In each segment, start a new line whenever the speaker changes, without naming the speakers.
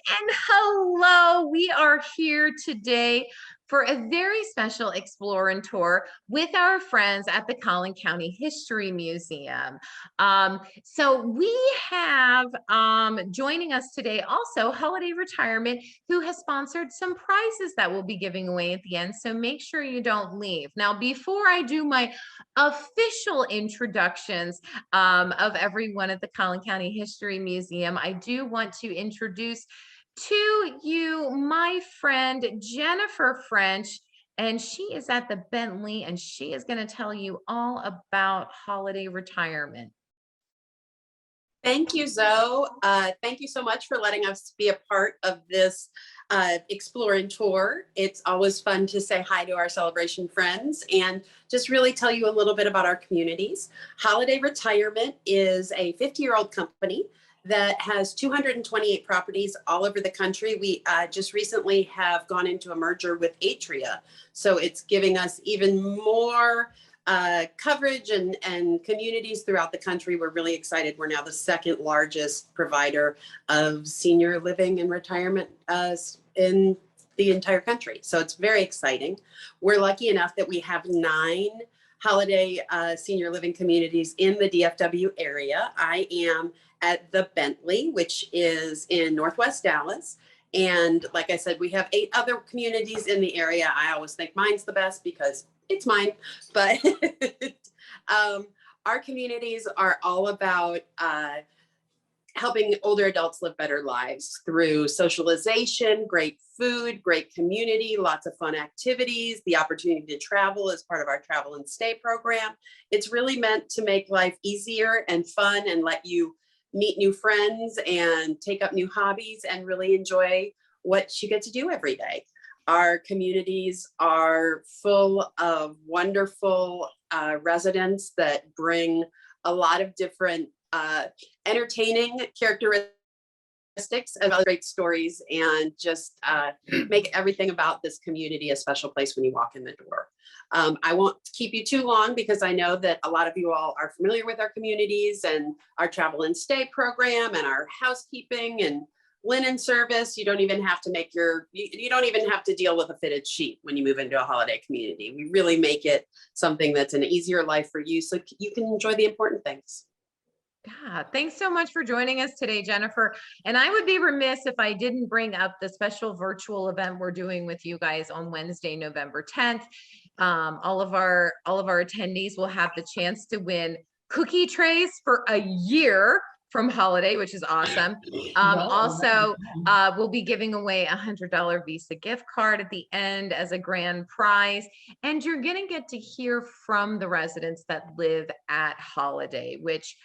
and hello. We are here today for a very special Explore and Tour with our friends at the Collin County History Museum. So we have joining us today also Holiday Retirement, who has sponsored some prizes that we'll be giving away at the end. So make sure you don't leave. Now, before I do my official introductions of everyone at the Collin County History Museum, I do want to introduce to you my friend Jennifer French, and she is at the Bentley, and she is going to tell you all about holiday retirement.
Thank you, Zoe. Thank you so much for letting us be a part of this Explore and Tour. It's always fun to say hi to our celebration friends and just really tell you a little bit about our communities. Holiday Retirement is a 50-year-old company that has 228 properties all over the country. We just recently have gone into a merger with Atria, so it's giving us even more coverage and communities throughout the country. We're really excited. We're now the second largest provider of senior living and retirement in the entire country. So it's very exciting. We're lucky enough that we have 9 holiday senior living communities in the DFW area. I am at the Bentley, which is in Northwest Dallas. And like I said, we have 8 other communities in the area. I always think mine's the best because it's mine, but our communities are all about helping older adults live better lives through socialization, great food, great community, lots of fun activities, the opportunity to travel as part of our travel and stay program. It's really meant to make life easier and fun and let you meet new friends and take up new hobbies and really enjoy what you get to do every day. Our communities are full of wonderful residents that bring a lot of different entertaining characteristics and other great stories, and just make everything about this community a special place when you walk in the door. I won't keep you too long because I know that a lot of you all are familiar with our communities and our travel and stay program and our housekeeping and linen service. You don't even have to make you don't even have to deal with a fitted sheet when you move into a holiday community. We really make it something that's an easier life for you so you can enjoy the important things.
Yeah, thanks so much for joining us today, Jennifer. And I would be remiss if I didn't bring up the special virtual event we're doing with you guys on Wednesday, November 10th. All of our attendees will have the chance to win cookie trays for a year from Holiday, which is awesome. Also, we'll be giving away a $100 Visa gift card at the end as a grand prize. And you're going to get to hear from the residents that live at Holiday, which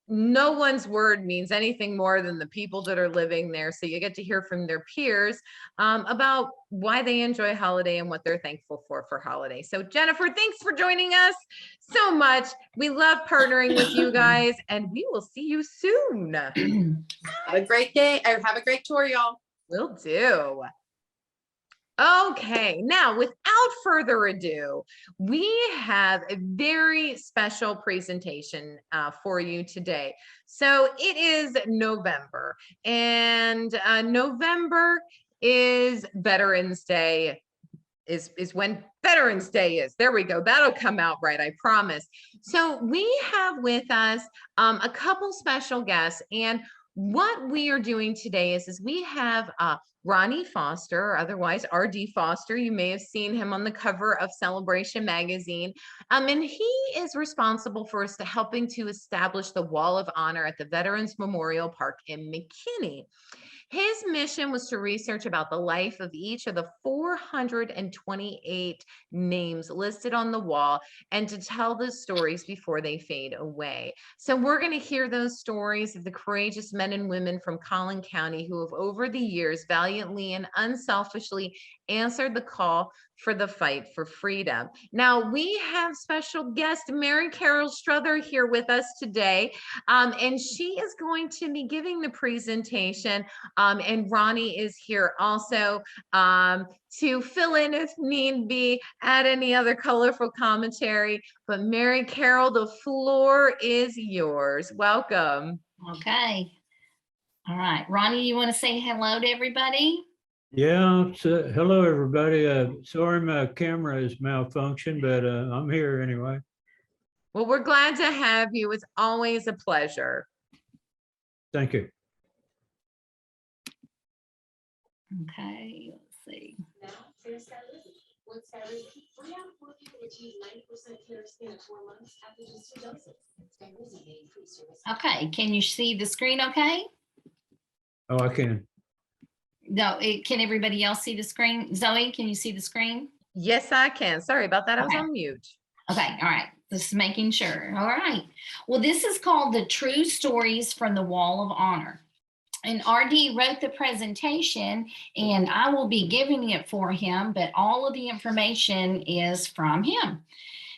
no one's word means anything more than the people that are living there. So you get to hear from their peers about why they enjoy Holiday and what they're thankful for Holiday. So Jennifer, thanks for joining us so much. We love partnering with you guys, and we will see you soon.
Have a great day, or have a great tour, y'all.
Will do. Okay, now without further ado, we have a very special presentation for you today. So it is November, and November is Veterans Day, is when Veterans Day is. There we go. That'll come out right, I promise. So we have with us a couple special guests, and what we are doing today is we have Ronnie Foster, otherwise R.D. Foster. You may have seen him on the cover of Celebration magazine. And he is responsible for helping to establish the Wall of Honor at the Veterans Memorial Park in McKinney. His mission was to research about the life of each of the 428 names listed on the wall and to tell the stories before they fade away. So we're going to hear those stories of the courageous men and women from Collin County who have over the years valiantly and unselfishly answered the call for the fight for freedom. Now we have special guest Mary Carol Struther here with us today, and she is going to be giving the presentation. And Ronnie is here also to fill in if need be, add any other colorful commentary. But Mary Carol, the floor is yours. Welcome.
Okay. All right, Ronnie, you want to say hello to everybody?
Yeah, so hello, everybody. Sorry my camera is malfunctioned, but I'm here anyway.
Well, we're glad to have you. It's always a pleasure.
Thank you.
Okay, let's see. Okay, can you see the screen okay?
Oh, I can.
No, can everybody else see the screen? Zoe, can you see the screen?
Yes, I can. Sorry about that. I was
Okay.
on mute.
Okay, all right. Just making sure. All right. Well, this is called The True Stories from the Wall of Honor. And RD wrote the presentation, and I will be giving it for him, but all of the information is from him.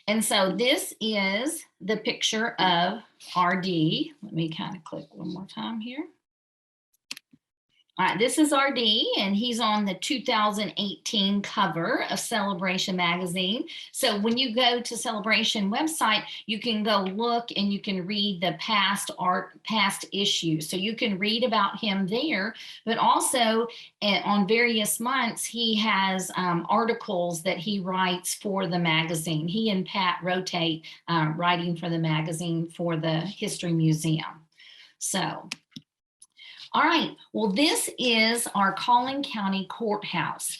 And so this is the picture of RD. Let me kind of click one more time here. All right, this is RD, and he's on the 2018 cover of Celebration magazine. So when you go to Celebration website, you can go look and you can read the past issues. So you can read about him there, but also on various months, he has articles that he writes for the magazine. He and Pat rotate writing for the magazine for the History Museum. So. All right, well, this is our Collin County Courthouse.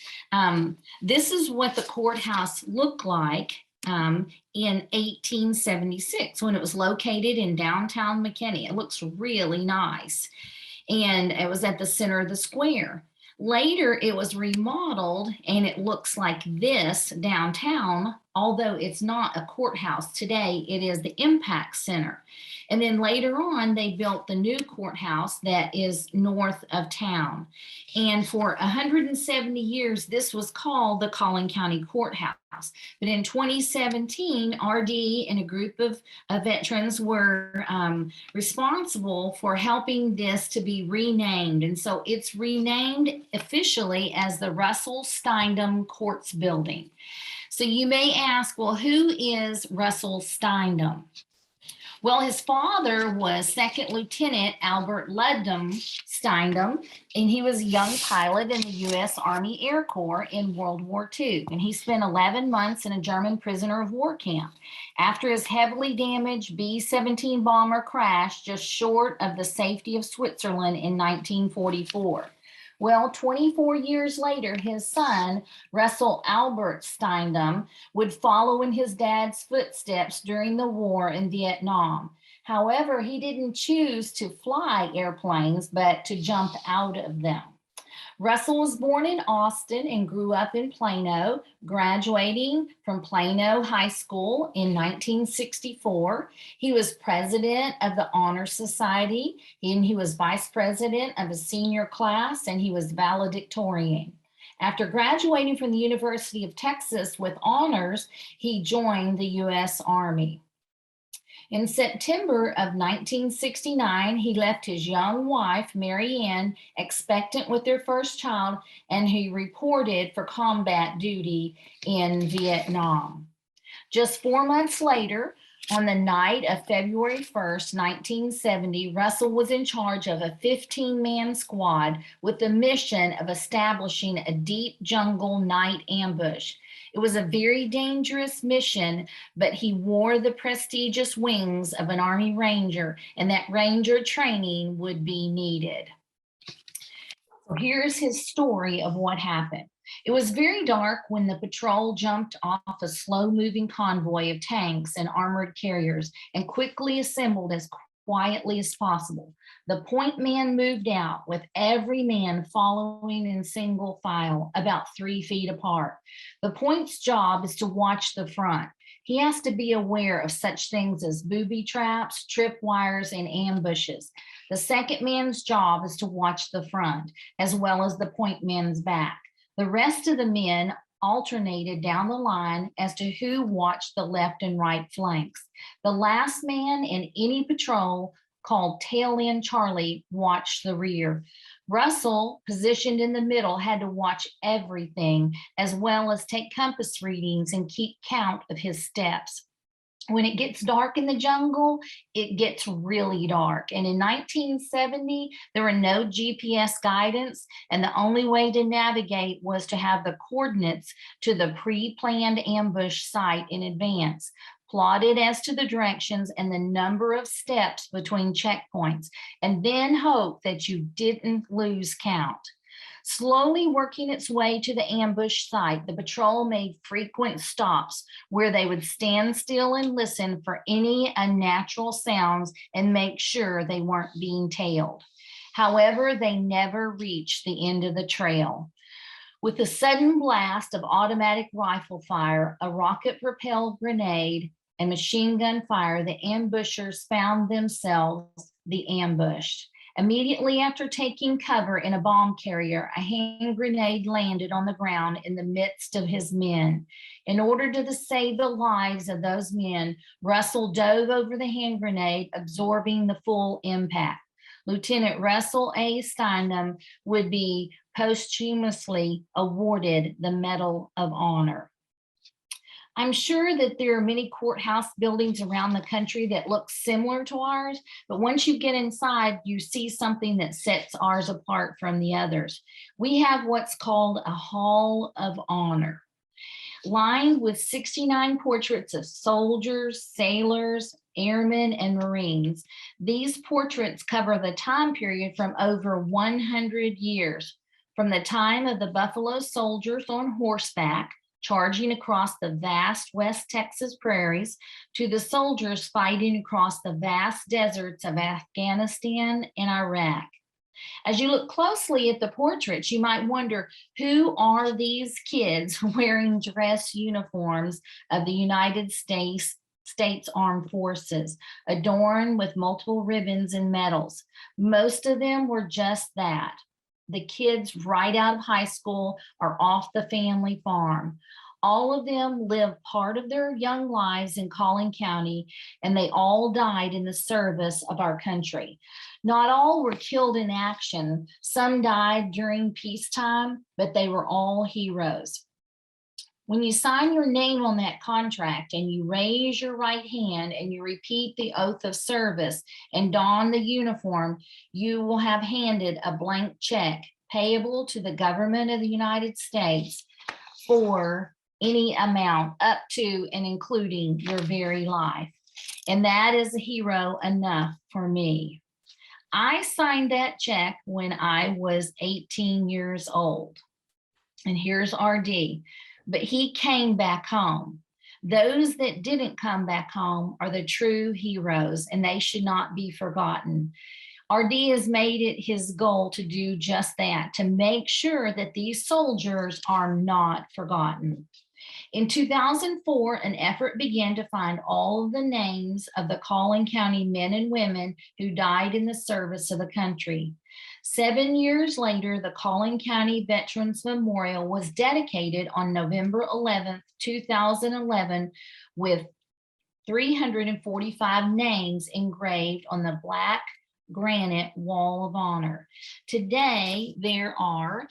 This is what the courthouse looked like in 1876 when it was located in downtown McKinney. It looks really nice. And it was at the center of the square. Later, it was remodeled and it looks like this downtown, although it's not a courthouse today, it is the Impact Center. And then later on, they built the new courthouse that is north of town. And for 170 years, this was called the Collin County Courthouse. But in 2017, RD and a group of veterans were responsible for helping this to be renamed. And so it's renamed officially as the Russell Steindom Courts Building. So you may ask, well, who is Russell Steindom? Well, his father was Second Lieutenant Albert Ludlam Steindom, and he was a young pilot in the U.S. Army Air Corps in World War II. And he spent 11 months in a German prisoner of war camp. After his heavily damaged B-17 bomber crashed just short of the safety of Switzerland in 1944. Well, 24 years later, his son, Russell Albert Steindom, would follow in his dad's footsteps during the war in Vietnam. However, he didn't choose to fly airplanes, but to jump out of them. Russell was born in Austin and grew up in Plano, graduating from Plano High School in 1964. He was president of the Honor Society, and he was vice president of a senior class, and he was valedictorian. After graduating from the University of Texas with honors, he joined the U.S. Army. In September of 1969, he left his young wife, Mary Ann, expectant with their first child, and he reported for combat duty in Vietnam. Just 4 months later, on the night of February 1st, 1970, Russell was in charge of a 15-man squad with the mission of establishing a deep jungle night ambush. It was a very dangerous mission, but he wore the prestigious wings of an Army Ranger, and that Ranger training would be needed. So here's his story of what happened. It was very dark when the patrol jumped off a slow-moving convoy of tanks and armored carriers and quickly assembled as quietly as possible. The point man moved out with every man following in single file, about 3 feet apart. The point's job is to watch the front. He has to be aware of such things as booby traps, tripwires, and ambushes. The second man's job is to watch the front, as well as the point man's back. The rest of the men alternated down the line as to who watched the left and right flanks. The last man in any patrol, called Tail End Charlie, watched the rear. Russell, positioned in the middle, had to watch everything, as well as take compass readings and keep count of his steps. When it gets dark in the jungle, it gets really dark. And in 1970, there were no GPS guidance, and the only way to navigate was to have the coordinates to the pre-planned ambush site in advance, plotted as to the directions and the number of steps between checkpoints, and then hope that you didn't lose count. Slowly working its way to the ambush site, the patrol made frequent stops where they would stand still and listen for any unnatural sounds and make sure they weren't being tailed. However, they never reached the end of the trail. With a sudden blast of automatic rifle fire, a rocket-propelled grenade, and machine gun fire, the ambushers found themselves ambushed. Immediately after taking cover in a bomb carrier, a hand grenade landed on the ground in the midst of his men. In order to save the lives of those men, Russell dove over the hand grenade, absorbing the full impact. Lieutenant Russell A. Steinem would be posthumously awarded the Medal of Honor. I'm sure that there are many courthouse buildings around the country that look similar to ours, but once you get inside, you see something that sets ours apart from the others. We have what's called a Hall of Honor, lined with 69 portraits of soldiers, sailors, airmen, and Marines. These portraits cover the time period from over 100 years, from the time of the Buffalo Soldiers on horseback, charging across the vast West Texas prairies, to the soldiers fighting across the vast deserts of Afghanistan and Iraq. As you look closely at the portraits, you might wonder, who are these kids wearing dress uniforms of the United States Armed Forces, adorned with multiple ribbons and medals? Most of them were just that. The kids right out of high school or off the family farm. All of them lived part of their young lives in Collin County, and they all died in the service of our country. Not all were killed in action. Some died during peacetime, but they were all heroes. When you sign your name on that contract and you raise your right hand and you repeat the oath of service and don the uniform, you will have handed a blank check payable to the government of the United States for any amount up to and including your very life. And that is a hero enough for me. I signed that check when I was 18 years old. And here's RD. But he came back home. Those that didn't come back home are the true heroes, and they should not be forgotten. RD has made it his goal to do just that, to make sure that these soldiers are not forgotten. In 2004, an effort began to find all of the names of the Collin County men and women who died in the service of the country. 7 years later, the Collin County Veterans Memorial was dedicated on November 11th, 2011, with 345 names engraved on the black granite wall of honor. Today, there are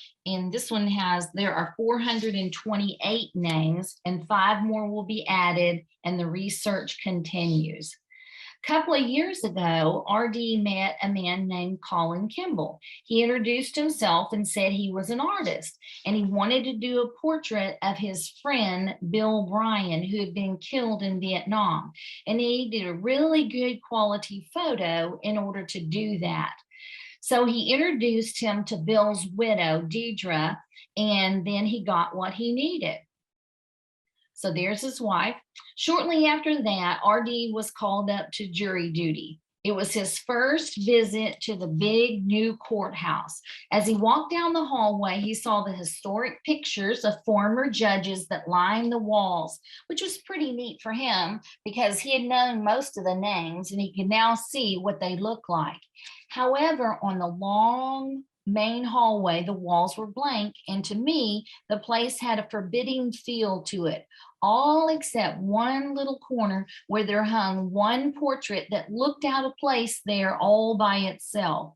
428 names, and 5 more will be added, and the research continues. A couple of years ago, RD met a man named Colin Kimball. He introduced himself and said he was an artist, and he wanted to do a portrait of his friend, Bill Bryan, who had been killed in Vietnam. And he did a really good quality photo in order to do that. So he introduced him to Bill's widow, Deidre, and then he got what he needed. So there's his wife. Shortly after that, RD was called up to jury duty. It was his first visit to the big new courthouse. As he walked down the hallway, he saw the historic pictures of former judges that lined the walls, which was pretty neat for him because he had known most of the names and he could now see what they look like. However, on the long main hallway, the walls were blank, and to me, the place had a forbidding feel to it, all except one little corner where there hung one portrait that looked out of place there all by itself,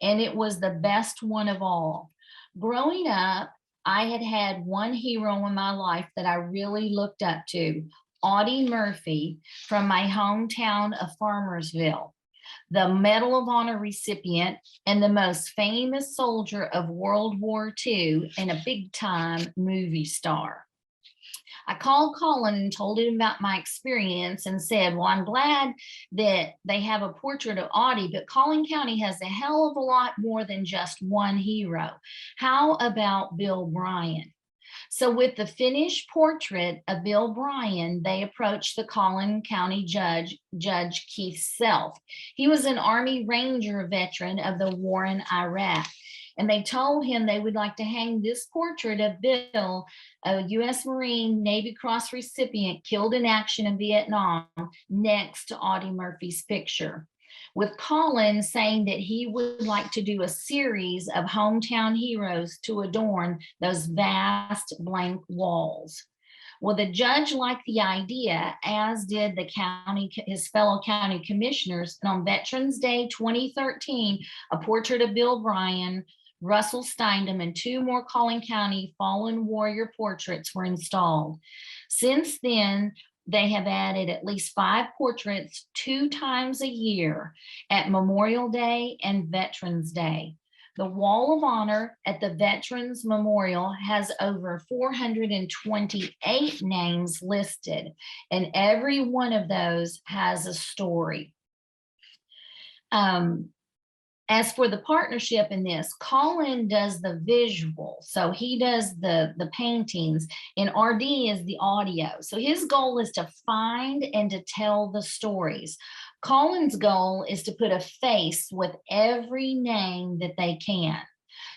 and it was the best one of all. Growing up, I had had one hero in my life that I really looked up to. Audie Murphy from my hometown of Farmersville, the Medal of Honor recipient and the most famous soldier of World War II and a big-time movie star. I called Collin and told him about my experience and said, well, I'm glad that they have a portrait of Audie, but Collin County has a hell of a lot more than just one hero. How about Bill Bryan? So with the finished portrait of Bill Bryan, they approached the Collin County Judge Keith Self. He was an Army Ranger veteran of the war in Iraq. And they told him they would like to hang this portrait of Bill, a U.S. Marine Navy Cross recipient killed in action in Vietnam, next to Audie Murphy's picture, with Collin saying that he would like to do a series of hometown heroes to adorn those vast blank walls. Well, the judge liked the idea, as did his fellow county commissioners. And on Veterans Day 2013, a portrait of Bill Bryan, Russell Steindem, and 2 more Collin County fallen warrior portraits were installed. Since then, they have added at least 5 portraits 2 times a year at Memorial Day and Veterans Day. The Wall of Honor at the Veterans Memorial has over 428 names listed, and every one of those has a story. As for the partnership in this, Collin does the visual. So he does the paintings, and RD is the audio. So his goal is to find and to tell the stories. Collin's goal is to put a face with every name that they can.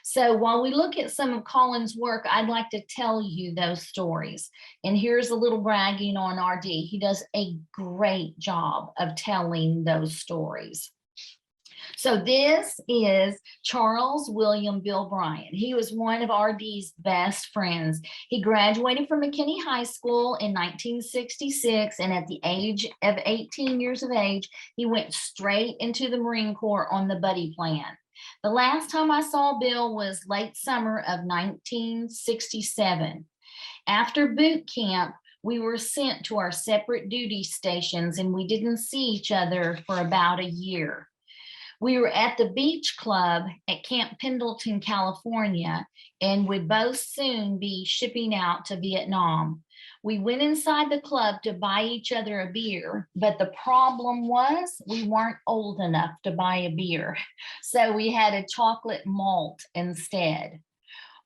So while we look at some of Collin's work, I'd like to tell you those stories. And here's a little bragging on RD. He does a great job of telling those stories. So this is Charles William Bill Bryant. He was one of RD's best friends. He graduated from McKinney High School in 1966, and at the age of 18 years of age, he went straight into the Marine Corps on the buddy plan. The last time I saw Bill was late summer of 1967. After boot camp, we were sent to our separate duty stations, and we didn't see each other for about a year. We were at the beach club at Camp Pendleton, California, and would both soon be shipping out to Vietnam. We went inside the club to buy each other a beer, but the problem was we weren't old enough to buy a beer. So we had a chocolate malt instead.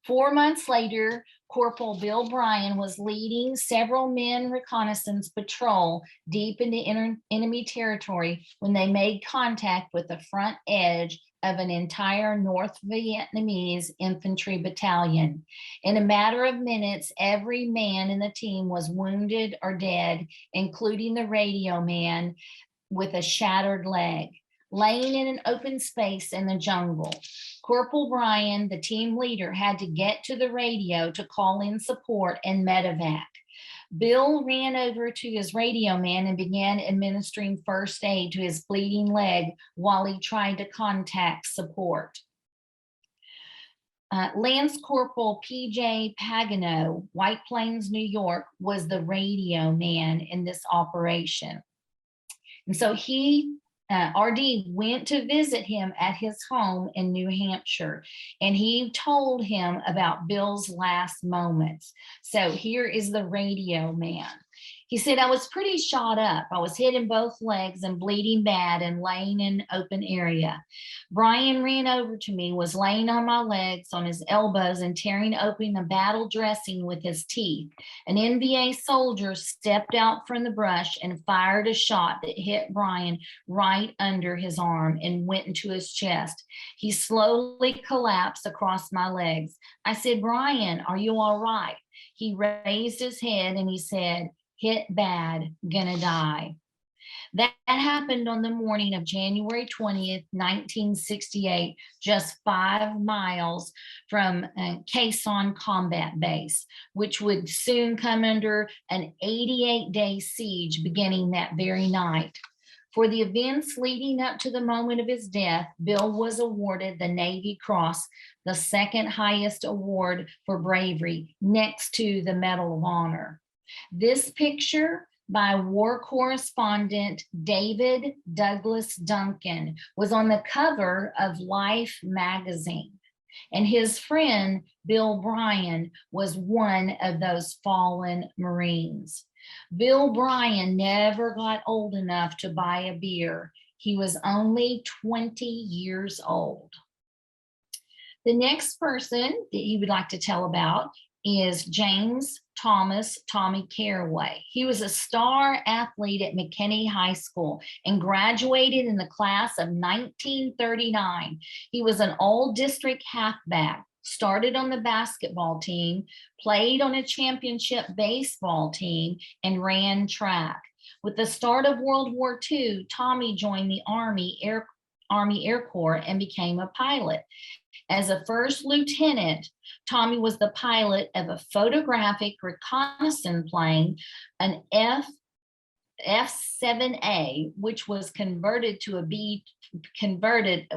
4 months later, Corporal Bill Bryan was leading several men reconnaissance patrol deep into enemy territory when they made contact with the front edge of an entire North Vietnamese infantry battalion. In a matter of minutes, every man in the team was wounded or dead, including the radio man with a shattered leg, laying in an open space in the jungle. Corporal Bryan, the team leader, had to get to the radio to call in support and medevac. Bill ran over to his radio man and began administering first aid to his bleeding leg while he tried to contact support. Lance Corporal P.J. Pagano, White Plains, New York, was the radio man in this operation. And so RD went to visit him at his home in New Hampshire, and he told him about Bill's last moments. So here is the radio man. He said, I was pretty shot up. I was hit in both legs and bleeding bad and laying in an open area. Bryan ran over to me, was laying on my legs on his elbows and tearing open the battle dressing with his teeth. An NVA soldier stepped out from the brush and fired a shot that hit Bryan right under his arm and went into his chest. He slowly collapsed across my legs. I said, Bryan, are you all right? He raised his head and he said, hit bad, gonna die. That happened on the morning of January 20th, 1968, just 5 miles from Quezon Combat Base, which would soon come under an 88-day siege beginning that very night. For the events leading up to the moment of his death, Bill was awarded the Navy Cross, the second highest award for bravery, next to the Medal of Honor. This picture by war correspondent David Douglas Duncan, was on the cover of Life magazine. And his friend, Bill Bryan, was one of those fallen Marines. Bill Bryan never got old enough to buy a beer. He was only 20 years old. The next person that he would like to tell about is James Thomas Tommy Carraway. He was a star athlete at McKinney High School and graduated in the class of 1939. He was an all-district halfback, started on the basketball team, played on a championship baseball team, and ran track. With the start of World War II, Tommy joined the Army Air Corps and became a pilot. As a first lieutenant, Tommy was the pilot of a photographic reconnaissance plane, an F-7A, which was converted to a converted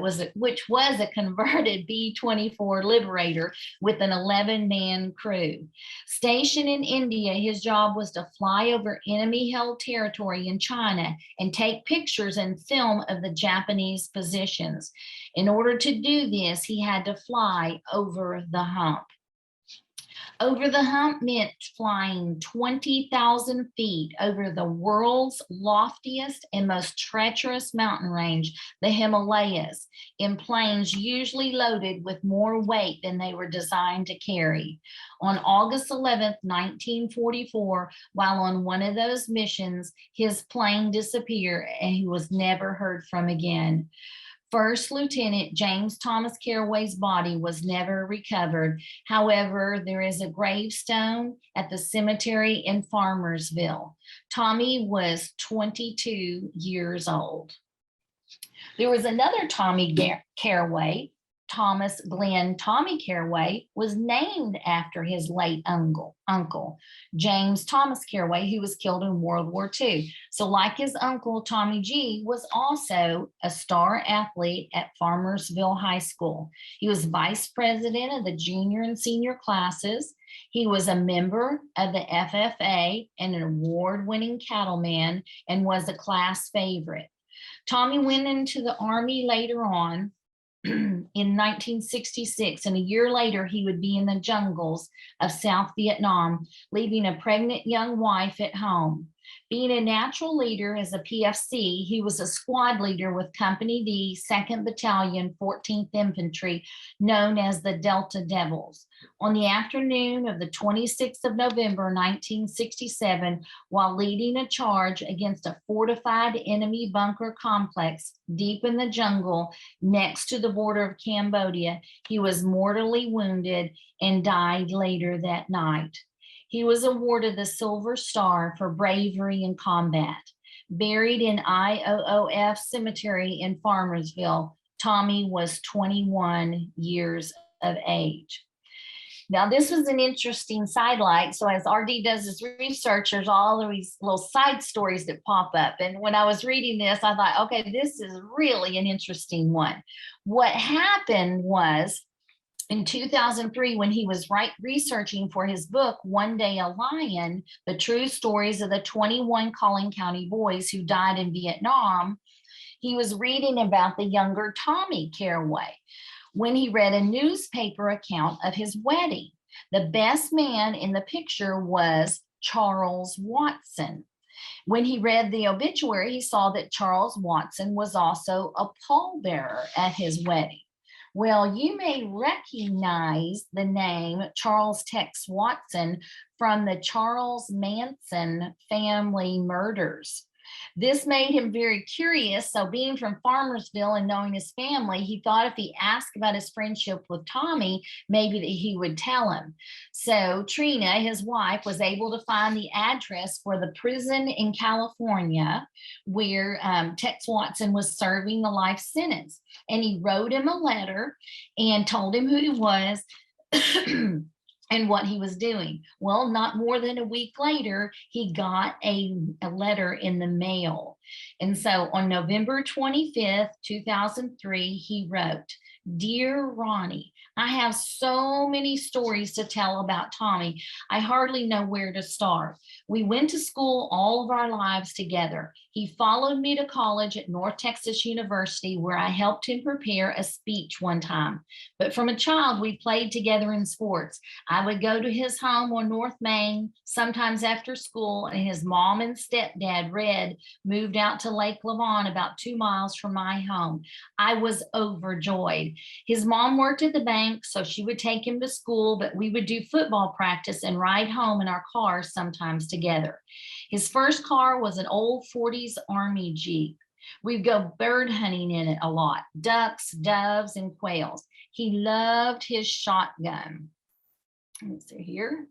B-24 Liberator with an 11-man crew. Stationed in India, his job was to fly over enemy-held territory in China and take pictures and film of the Japanese positions. In order to do this, he had to fly over the hump. Over the hump meant flying 20,000 feet over the world's loftiest and most treacherous mountain range, the Himalayas, in planes usually loaded with more weight than they were designed to carry. On August 11th, 1944, while on one of those missions, his plane disappeared and he was never heard from again. First Lieutenant James Thomas Carraway's body was never recovered. However, there is a gravestone at the cemetery in Farmersville. Tommy was 22 years old. There was another Tommy Carraway. Thomas Glenn Tommy Carraway was named after his late uncle, James Thomas Carraway, who was killed in World War II. So like his uncle, Tommy G was also a star athlete at Farmersville High School. He was vice president of the junior and senior classes. He was a member of the FFA and an award-winning cattleman and was a class favorite. Tommy went into the Army later on in 1966, and a year later he would be in the jungles of South Vietnam, leaving a pregnant young wife at home. Being a natural leader as a PFC, he was a squad leader with Company D, 2nd Battalion, 14th Infantry, known as the Delta Devils. On the afternoon of the 26th of November, 1967, while leading a charge against a fortified enemy bunker complex deep in the jungle next to the border of Cambodia, he was mortally wounded and died later that night. He was awarded the Silver Star for bravery in combat. Buried in IOOF Cemetery in Farmersville, Tommy was 21 years of age. Now, this was an interesting sidelight. So as RD does his research, there's all of these little side stories that pop up. And when I was reading this, I thought, okay, this is really an interesting one. What happened was, in 2003, when he was researching for his book, One Day a Lion, the true stories of the 21 Collin County boys who died in Vietnam, he was reading about the younger Tommy Carraway when he read a newspaper account of his wedding. The best man in the picture was Charles Watson. When he read the obituary, he saw that Charles Watson was also a pallbearer at his wedding. Well, you may recognize the name Charles Tex Watson from the Charles Manson family murders. This made him very curious. So being from Farmersville and knowing his family, he thought if he asked about his friendship with Tommy, maybe that he would tell him. So Trina, his wife, was able to find the address for the prison in California where Tex Watson was serving the life sentence. And he wrote him a letter and told him who he was and what he was doing. Well, not more than a week later, he got a letter in the mail. And so on November 25th, 2003, he wrote, "Dear Ronnie, I have so many stories to tell about Tommy. I hardly know where to start. We went to school all of our lives together. He followed me to college at North Texas University, where I helped him prepare a speech one time. But from a child, we played together in sports. I would go to his home on North Main, sometimes after school, and his mom and stepdad, Red, moved out to Lake Lavon, about 2 miles from my home. I was overjoyed. His mom worked at the bank, so she would take him to school, but we would do football practice and ride home in our cars sometimes together. His first car was an old 40s Army Jeep. We'd go bird hunting in it a lot, ducks, doves, and quails. He loved his shotgun. Let's see here.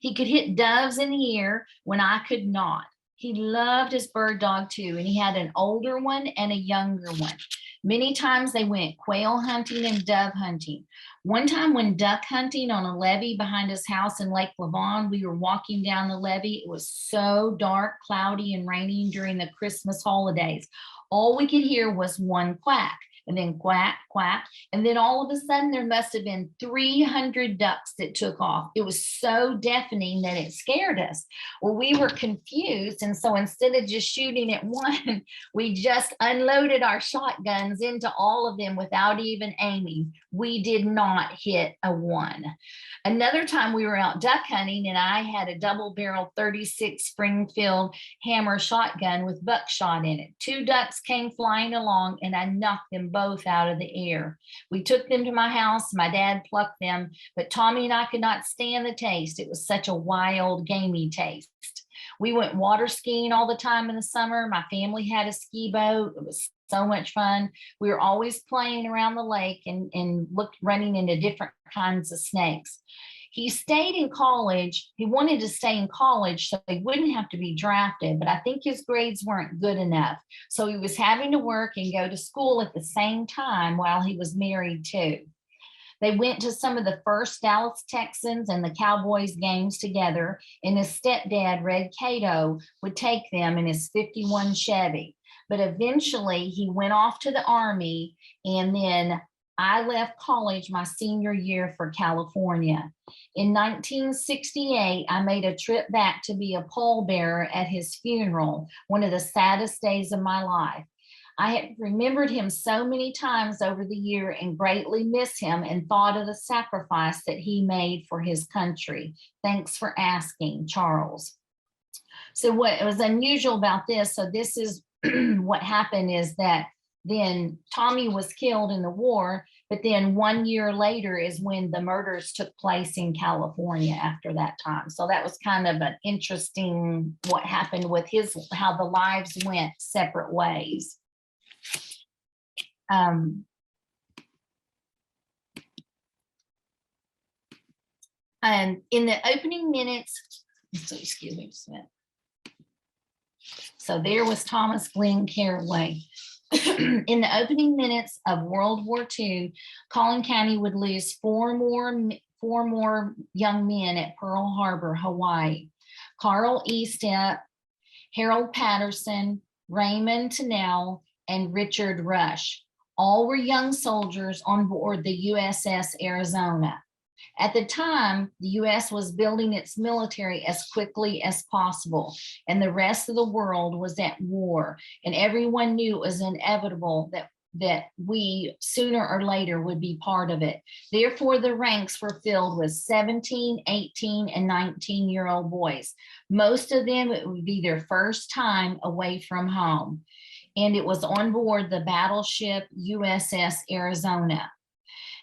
He could hit doves in the air when I could not. He loved his bird dog too, and he had an older one and a younger one. Many times they went quail hunting and dove hunting. One time when duck hunting on a levee behind his house in Lake Lavon, we were walking down the levee. It was so dark, cloudy, and raining during the Christmas holidays. All we could hear was one quack, and then quack, quack. And then all of a sudden there must have been 300 ducks that took off. It was so deafening that it scared us. Well, we were confused. And so instead of just shooting at one, we just unloaded our shotguns into all of them without even aiming. We did not hit a one. Another time we were out duck hunting, and I had a double barrel 36 Springfield hammer shotgun with buckshot in it. 2 ducks came flying along, and I knocked them both out of the air. We took them to my house. My dad plucked them, but Tommy and I could not stand the taste. It was such a wild, gamey taste. We went water skiing all the time in the summer. My family had a ski boat. It was so much fun. We were always playing around the lake and running into different kinds of snakes. He stayed in college. He wanted to stay in college so he wouldn't have to be drafted, but I think his grades weren't good enough. So he was having to work and go to school at the same time while he was married too. They went to some of the first Dallas Texans and the Cowboys games together, and his stepdad, Red Cato, would take them in his 51 Chevy. But eventually he went off to the Army, and then I left college my senior year for California. In 1968, I made a trip back to be a pallbearer at his funeral, one of the saddest days of my life. I had remembered him so many times over the year and greatly miss him, and thought of the sacrifice that he made for his country. Thanks for asking, Charles. So what was unusual about this, so this is what happened, is that then Tommy was killed in the war, but then 1 year later is when the murders took place in California after that time. So that was kind of an interesting what happened with how the lives went separate ways. And in the opening minutes, so excuse me just a minute. So there was Thomas Glenn Carraway. In the opening minutes of World War II, Collin County would lose four more young men at Pearl Harbor, Hawaii. Carl Estep, Harold Patterson, Raymond Tennell, and Richard Rush. All were young soldiers on board the USS Arizona. At the time, the U.S. was building its military as quickly as possible, and the rest of the world was at war, and everyone knew it was inevitable that we sooner or later would be part of it. Therefore, the ranks were filled with 17, 18, and 19-year-old boys. Most of them, it would be their first time away from home, and it was on board the battleship USS Arizona.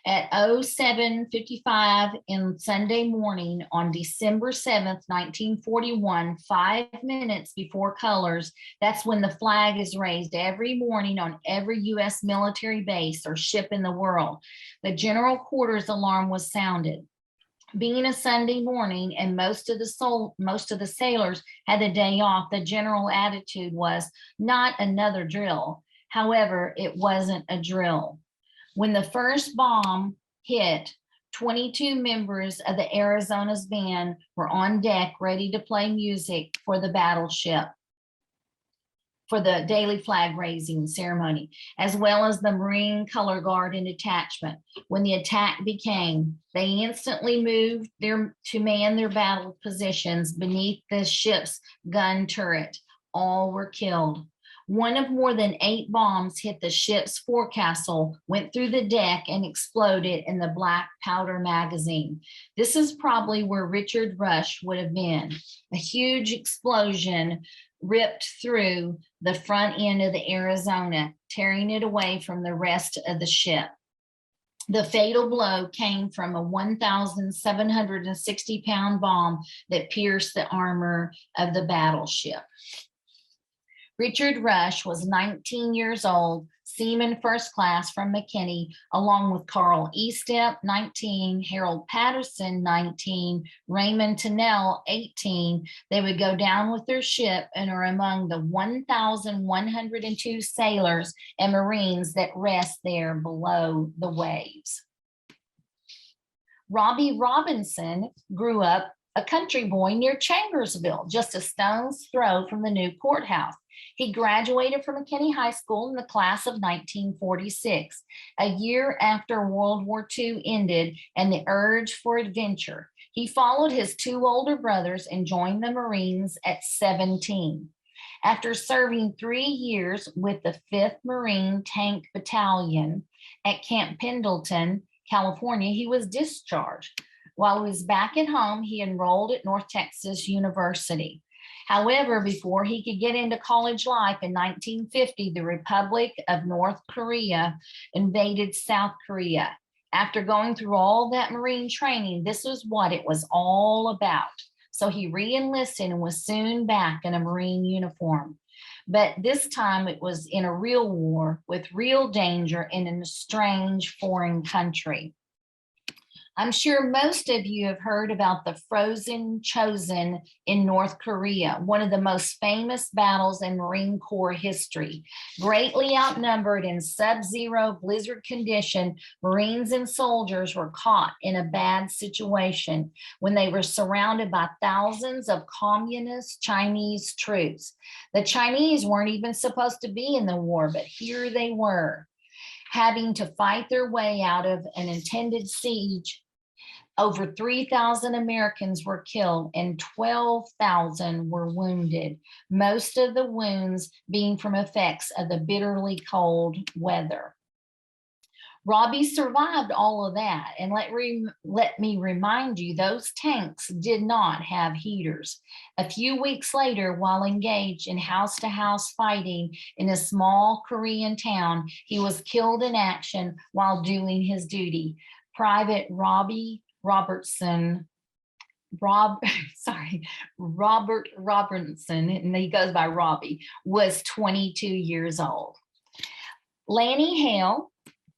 At 07:55 in Sunday morning on December 7th, 1941, 5 minutes before colors, that's when the flag is raised every morning on every U.S. military base or ship in the world. The general quarters alarm was sounded. Being a Sunday morning and most of the sailors had a day off, the general attitude was not another drill. However, it wasn't a drill. When the first bomb hit, 22 members of the Arizona's band were on deck ready to play music for the battleship. for the daily flag raising ceremony, as well as the Marine Color Guard and detachment. When the attack began, they instantly moved to man their battle positions beneath the ship's gun turret. All were killed. One of more than 8 bombs hit the ship's forecastle, went through the deck, and exploded in the black powder magazine. This is probably where Richard Rush would have been. A huge explosion ripped through the front end of the Arizona, tearing it away from the rest of the ship. The fatal blow came from a 1,760-pound bomb that pierced the armor of the battleship. Richard Rush was 19 years old, seaman first class from McKinney, along with Carl Estep, 19, Harold Patterson, 19, Raymond Tennell, 18. They would go down with their ship and are among the 1,102 sailors and Marines that rest there below the waves. Robbie Robinson grew up a country boy near Chambersville, just a stone's throw from the new courthouse. He graduated from McKinney High School in the class of 1946, a year after World War II ended and the urge for adventure. He followed his 2 older brothers and joined the Marines at 17. After serving 3 years with the 5th Marine Tank Battalion at Camp Pendleton, California, he was discharged. While he was back at home, he enrolled at North Texas University. However, before he could get into college life in 1950, the Republic of North Korea invaded South Korea. After going through all that Marine training, this was what it was all about. So he re-enlisted and was soon back in a Marine uniform. But this time it was in a real war with real danger and in a strange foreign country. I'm sure most of you have heard about the Frozen Chosen in North Korea, one of the most famous battles in Marine Corps history. Greatly outnumbered in sub-zero blizzard condition, Marines and soldiers were caught in a bad situation when they were surrounded by thousands of communist Chinese troops. The Chinese weren't even supposed to be in the war, but here they were, having to fight their way out of an intended siege. Over 3,000 Americans were killed and 12,000 were wounded, most of the wounds being from effects of the bitterly cold weather. Robbie survived all of that, and let me remind you, those tanks did not have heaters. A few weeks later, while engaged in house-to-house fighting in a small Korean town, he was killed in action while doing his duty. Private Robbie Robertson, Robert Robertson, and he goes by Robbie, was 22 years old. Lanny Hale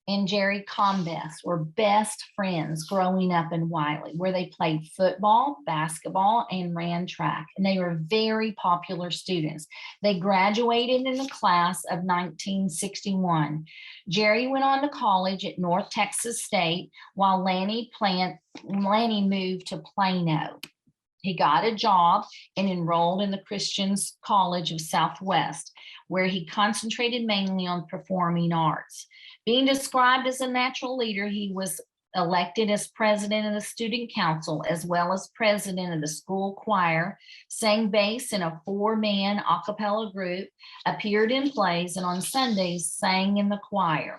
and Jerry Combest were best friends growing up in Wiley, where they played football, basketball, and ran track. And they were very popular students. They graduated in the class of 1961. Jerry went on to college at North Texas State, while Lanny moved to Plano. He got a job and enrolled in the Christian College of Southwest, where he concentrated mainly on performing arts. Being described as a natural leader, he was elected as president of the student council, as well as president of the school choir, sang bass in a 4-man a cappella group, appeared in plays, and on Sundays sang in the choir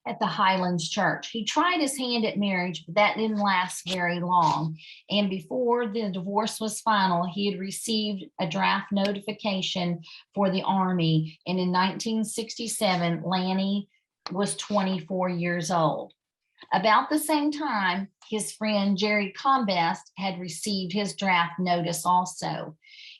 at the Highlands Church. He tried his hand at marriage, but that didn't last very long. And before the divorce was final, he had received a draft notification for the Army. And in 1967, Lanny was 24 years old. About the same time, his friend Jerry Combest had received his draft notice also.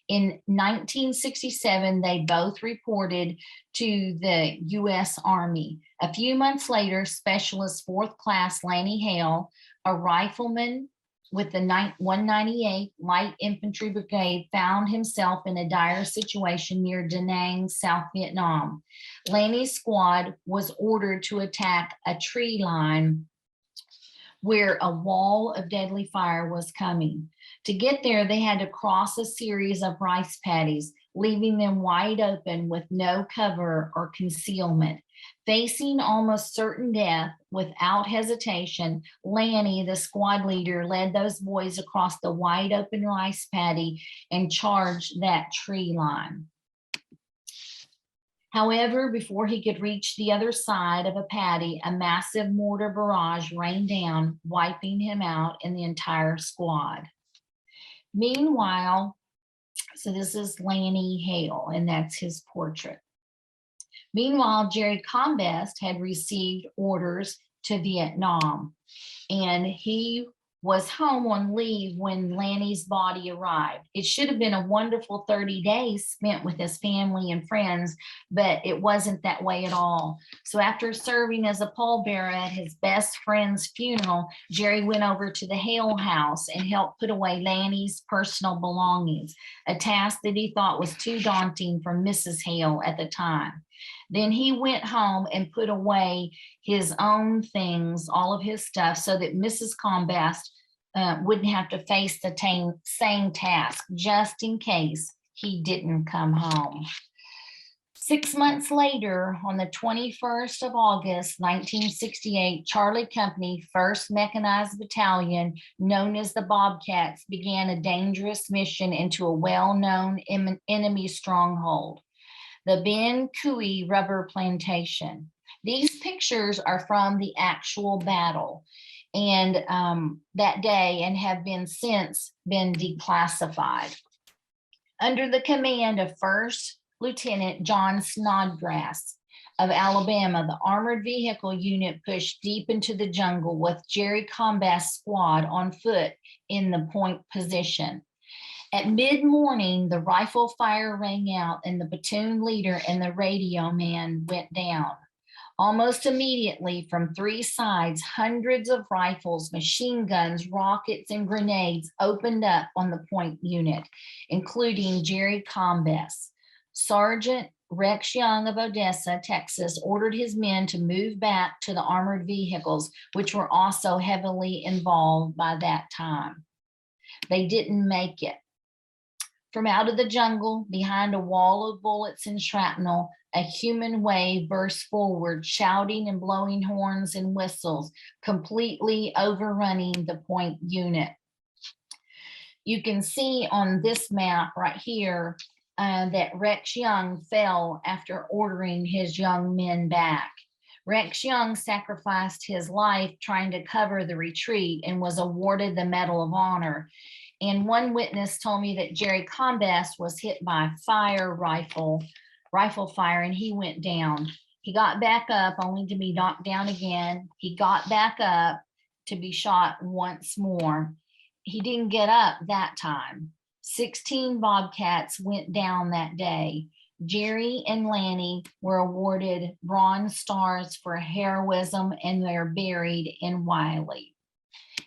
In 1967, they both reported to the U.S. Army. A few months later, Specialist 4th Class Lanny Hale, a rifleman with the 198th Light Infantry Brigade, found himself in a dire situation near Da Nang, South Vietnam. Lanny's squad was ordered to attack a tree line where a wall of deadly fire was coming. To get there, they had to cross a series of rice paddies, leaving them wide open with no cover or concealment. Facing almost certain death, without hesitation, Lanny, the squad leader, led those boys across the wide open rice paddy and charged that tree line. However, before he could reach the other side of a paddy, a massive mortar barrage rained down, wiping him out and the entire squad. Meanwhile, so this is Lanny Hale, and that's his portrait. Meanwhile, Jerry Combest had received orders to Vietnam, and he was home on leave when Lanny's body arrived. It should have been a wonderful 30 days spent with his family and friends, but it wasn't that way at all. So after serving as a pallbearer at his best friend's funeral, Jerry went over to the Hale house and helped put away Lanny's personal belongings, a task that he thought was too daunting for Mrs. Hale at the time. Then he went home and put away his own things, all of his stuff, so that Mrs. Combest wouldn't have to face the same task, just in case he didn't come home. 6 months later, on the 21st of August, 1968, Charlie Company, 1st Mechanized Battalion, known as the Bobcats, began a dangerous mission into a well-known enemy stronghold, the Ben Cooey rubber plantation. These pictures are from the actual battle and that day, and have been since been declassified. Under the command of 1st Lieutenant John Snodgrass of Alabama, the armored vehicle unit pushed deep into the jungle with Jerry Combest's squad on foot in the point position. At mid-morning, the rifle fire rang out and the platoon leader and the radio man went down. Almost immediately, from 3 sides, hundreds of rifles, machine guns, rockets, and grenades opened up on the point unit, including Jerry Combest. Sergeant Rex Young of Odessa, Texas, ordered his men to move back to the armored vehicles, which were also heavily involved by that time. They didn't make it. From out of the jungle, behind a wall of bullets and shrapnel, a human wave burst forward, shouting and blowing horns and whistles, completely overrunning the point unit. You can see on this map right here that Rex Young fell after ordering his young men back. Rex Young sacrificed his life trying to cover the retreat and was awarded the Medal of Honor. And one witness told me that Jerry Combest was hit by rifle fire, and he went down. He got back up only to be knocked down again. He got back up to be shot once more. He didn't get up that time. 16 Bobcats went down that day. Jerry and Lanny were awarded Bronze Stars for heroism, and they're buried in Wiley.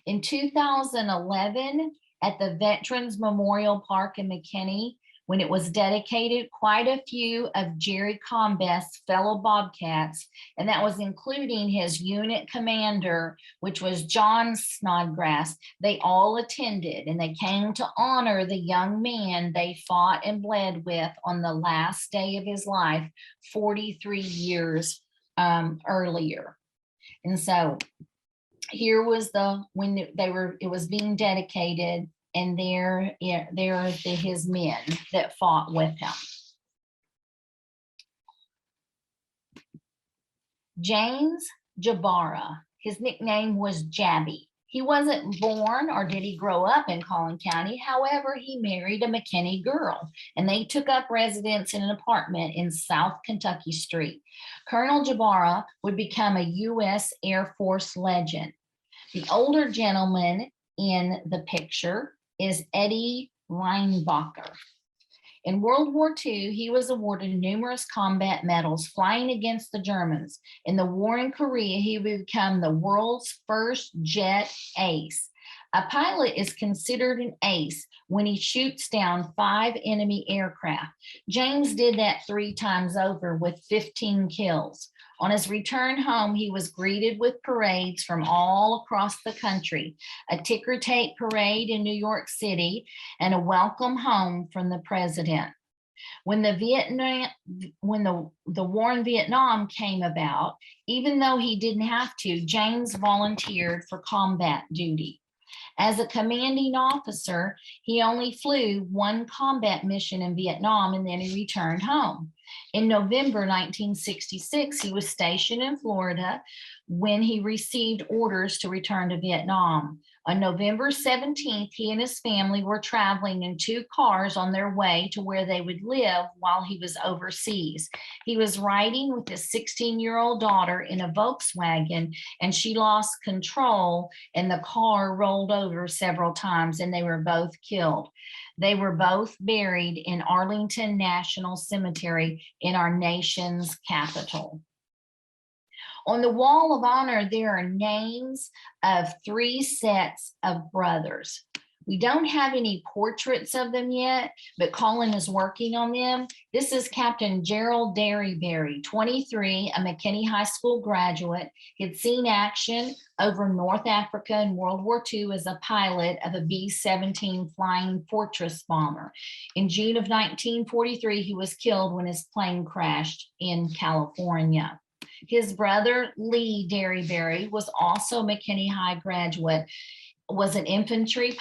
In 2011, at the Veterans Memorial Park in McKinney, when it was dedicated, quite a few of Jerry Combest's fellow Bobcats, and that was including his unit commander, which was John Snodgrass, they all attended, and they came to honor the young man they fought and bled with on the last day of his life 43 years earlier. And so here was it was being dedicated, and there are his men that fought with him. James Jabara, his nickname was Jabby. He wasn't born or did he grow up in Collin County. However, he married a McKinney girl, and they took up residence in an apartment in South Kentucky Street. Colonel Jabara would become a U.S. Air Force legend. The older gentleman in the picture is Eddie Reinbacher. In World War II, he was awarded numerous combat medals flying against the Germans. In the war in Korea, he would become the world's first jet ace. A pilot is considered an ace when he shoots down 5 enemy aircraft. James did that 3 times over with 15 kills. On his return home, he was greeted with parades from all across the country, a ticker tape parade in New York City, and a welcome home from the president. When the war in Vietnam came about, even though he didn't have to, James volunteered for combat duty. As a commanding officer, he only flew 1 combat mission in Vietnam and then he returned home. In November 1966, he was stationed in Florida when he received orders to return to Vietnam. On November 17th, he and his family were traveling in 2 cars on their way to where they would live while he was overseas. He was riding with his 16-year-old daughter in a Volkswagen, and she lost control and the car rolled over several times and they were both killed. They were both buried in Arlington National Cemetery in our nation's capital. On the Wall of Honor, there are names of 3 sets of brothers. We don't have any portraits of them yet, but Collin is working on them. This is Captain Gerald Derryberry, 23, a McKinney High School graduate. He'd seen action over North Africa in World War II as a pilot of a B-17 Flying Fortress bomber. In June of 1943, he was killed when his plane crashed in California. His brother, Lee Derryberry, was also a McKinney High graduate, was an infantry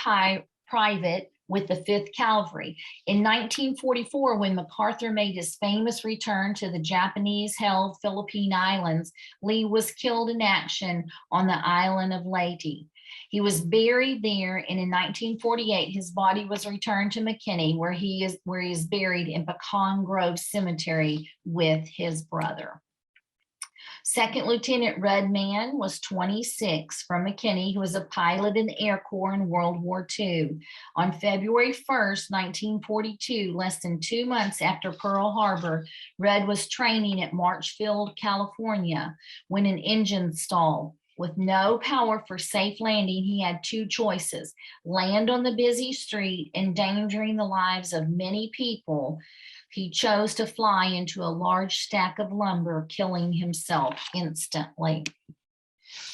private with the 5th Cavalry. In 1944, when MacArthur made his famous return to the Japanese-held Philippine Islands, Lee was killed in action on the island of Leyte. He was buried there, and in 1948, his body was returned to McKinney, where he is buried in Pecan Grove Cemetery with his brother. Second Lieutenant Red Mann was 26 from McKinney, who was a pilot in the Air Corps in World War II. On February 1st, 1942, less than 2 months after Pearl Harbor, Red was training at Marchfield, California, when an engine stalled. With no power for safe landing, he had 2 choices: land on the busy street, endangering the lives of many people. He chose to fly into a large stack of lumber, killing himself instantly.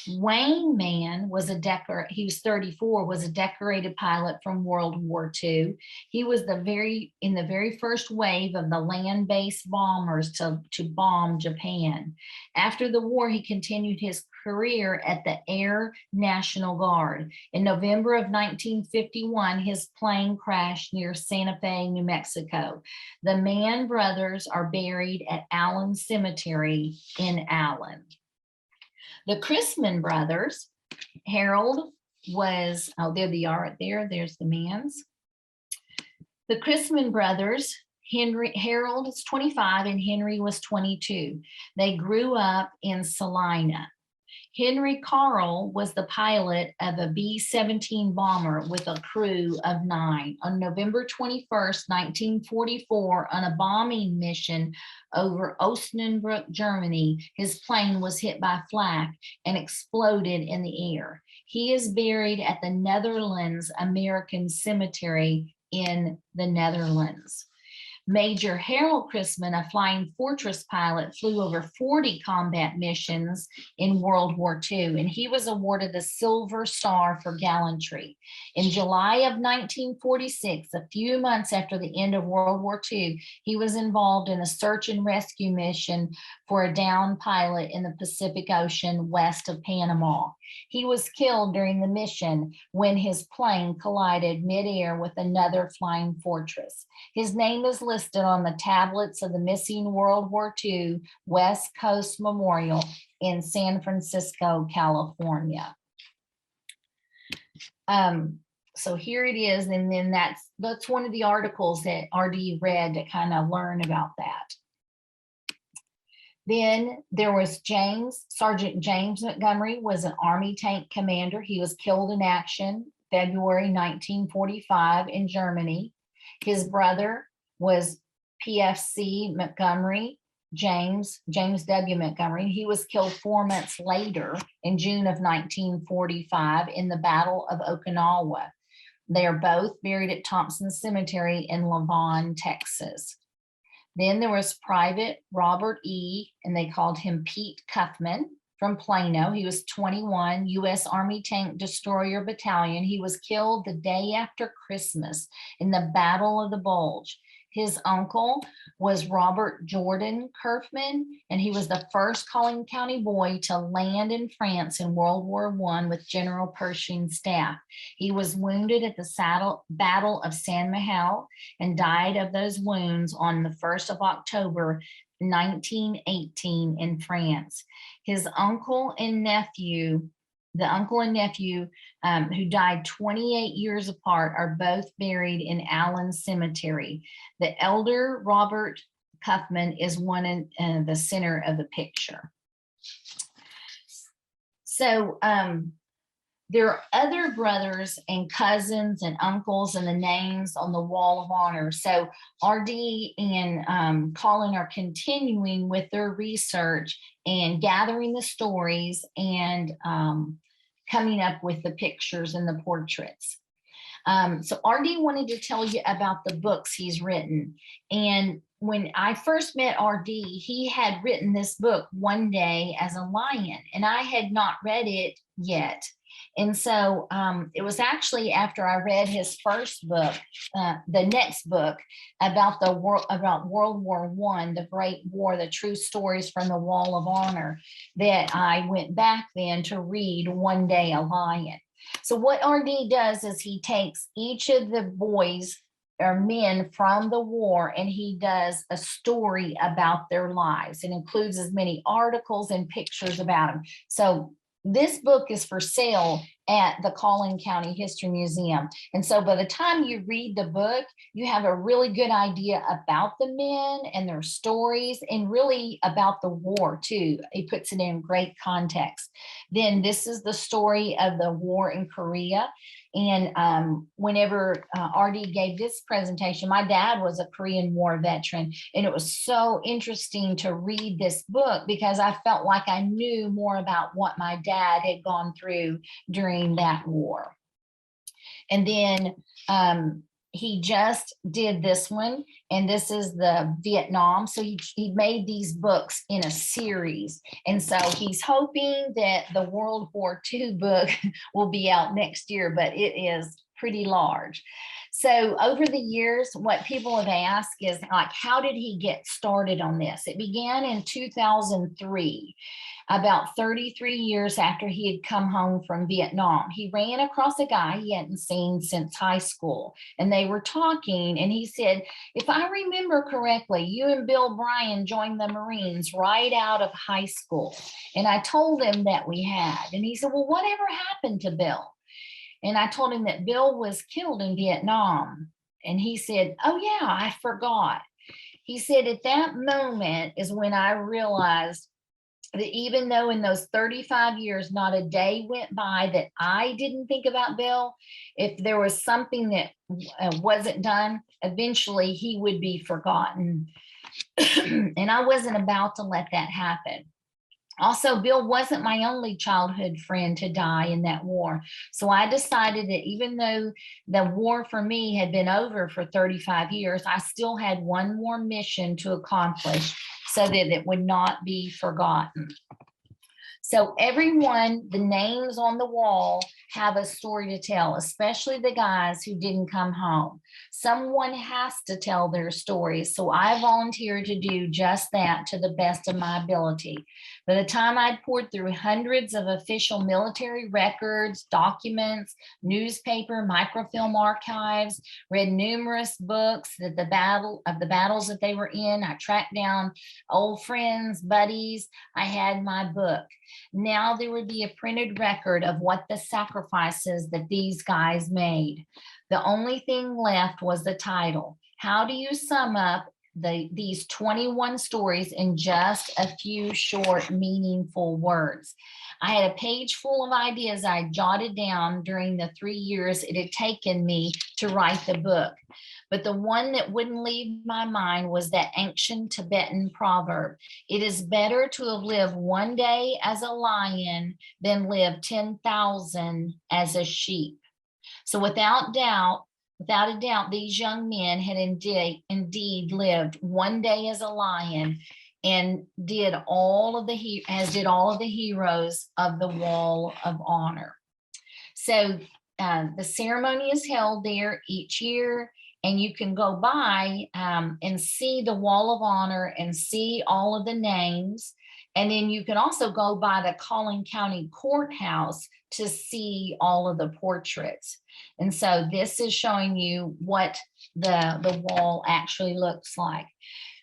Wayne Mann was he was 34, was a decorated pilot from World War II. He was in the very first wave of the land-based bombers to bomb Japan. After the war, he continued his career at the Air National Guard. In November of 1951, his plane crashed near Santa Fe, New Mexico. The Mann brothers are buried at Allen Cemetery in Allen. The Chrisman brothers, Harold was, there they are right there, there's the Manns. The Chrisman brothers, Harold is 25 and Henry was 22. They grew up in Salina. Henry Carl was the pilot of a B-17 bomber with a crew of 9. On November 21st, 1944, on a bombing mission over Osnabrück, Germany, his plane was hit by flak and exploded in the air. He is buried at the Netherlands American Cemetery in the Netherlands. Major Harold Chrisman, a Flying Fortress pilot, flew over 40 combat missions in World War II, and he was awarded the Silver Star for gallantry. In July of 1946, a few months after the end of World War II, he was involved in a search and rescue mission for a downed pilot in the Pacific Ocean west of Panama. He was killed during the mission when his plane collided midair with another Flying Fortress. His name is listed on the tablets of the missing World War II West Coast Memorial in San Francisco, California. So here it is, and then that's one of the articles that RD read to kind of learn about that. Then there was Sergeant James Montgomery was an Army tank commander. He was killed in action February 1945 in Germany. His brother was PFC Montgomery. James W. Montgomery. He was killed 4 months later in June of 1945 in the Battle of Okinawa. They are both buried at Thompson Cemetery in Lavon, Texas. Then there was Private Robert E., and they called him Pete Cuthman from Plano. He was 21, U.S. Army Tank Destroyer Battalion. He was killed the day after Christmas in the Battle of the Bulge. His uncle was Robert Jordan Kerfman, and he was the first Collin County boy to land in France in World War I with General Pershing's staff. He was wounded at the Battle of San Miguel and died of those wounds on the 1st of October, 1918 in France. His uncle and nephew, who died 28 years apart, are both buried in Allen Cemetery. The elder Robert Cuthman is one in the center of the picture. So there are other brothers and cousins and uncles and the names on the wall of honor. So RD and Collin are continuing with their research and gathering the stories and coming up with the pictures and the portraits. So RD wanted to tell you about the books he's written. And when I first met RD, he had written this book, One Day as a Lion, and I had not read it yet. And so it was actually after I read his first book, the next book about World War I, the Great War, the true stories from the Wall of Honor, that I went back then to read One Day a Lion. So what RD does is he takes each of the boys or men from the war and he does a story about their lives. It includes as many articles and pictures about them. So this book is for sale at the Collin County History Museum. And so by the time you read the book, you have a really good idea about the men and their stories and really about the war too. He puts it in great context. Then this is the story of the war in Korea. And whenever RD gave this presentation, my dad was a Korean War veteran, and it was so interesting to read this book because I felt like I knew more about what my dad had gone through during that war. And then he just did this one, and this is the Vietnam. So he made these books in a series. And so he's hoping that the World War II book will be out next year, but it is pretty large. So over the years, what people have asked is like, how did he get started on this? It began in 2003, about 33 years after he had come home from Vietnam. He ran across a guy he hadn't seen since high school, and they were talking, and he said, if I remember correctly, you and Bill Bryan joined the Marines right out of high school. And I told him that we had, and he said, well, whatever happened to Bill? And I told him that Bill was killed in Vietnam. And he said, oh yeah, I forgot. He said, at that moment is when I realized that even though in those 35 years, not a day went by that I didn't think about Bill, if there was something that wasn't done, eventually he would be forgotten. And I wasn't about to let that happen. Also, Bill wasn't my only childhood friend to die in that war. So I decided that even though the war for me had been over for 35 years, I still had one more mission to accomplish so that it would not be forgotten. So everyone, the names on the wall have a story to tell, especially the guys who didn't come home. Someone has to tell their stories. So I volunteered to do just that to the best of my ability. By the time I'd poured through hundreds of official military records, documents, newspaper, microfilm archives, read numerous books of the battles that they were in, I tracked down old friends, buddies, I had my book. Now there would be a printed record of what the sacrifices that these guys made. The only thing left was the title. How do you sum up these 21 stories in just a few short, meaningful words. I had a page full of ideas I jotted down during the 3 years it had taken me to write the book. But the one that wouldn't leave my mind was that ancient Tibetan proverb. It is better to have lived one day as a lion than live 10,000 as a sheep. So without a doubt, these young men had indeed lived one day as a lion and did all of the heroes of the Wall of Honor. So the ceremony is held there each year, and you can go by and see the Wall of Honor and see all of the names. And then you can also go by the Collin County Courthouse to see all of the portraits. And so this is showing you what the wall actually looks like.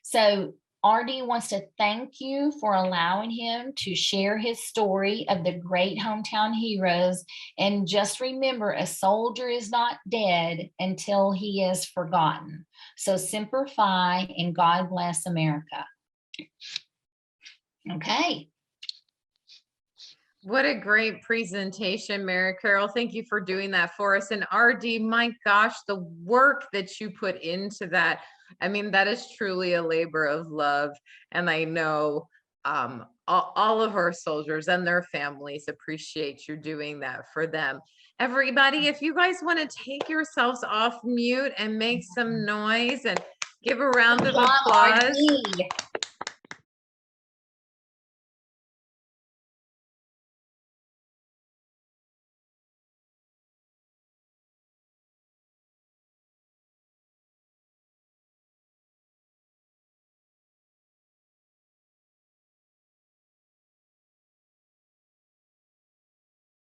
So RD wants to thank you for allowing him to share his story of the great hometown heroes. And just remember, a soldier is not dead until he is forgotten. So Semper Fi, and God bless America. Okay.
What a great presentation, Mary Carol. Thank you for doing that for us. And RD, my gosh, the work that you put into that. I mean, that is truly a labor of love. And I know all of our soldiers and their families appreciate you doing that for them. Everybody, if you guys want to take yourselves off mute and make some noise and give a round of applause.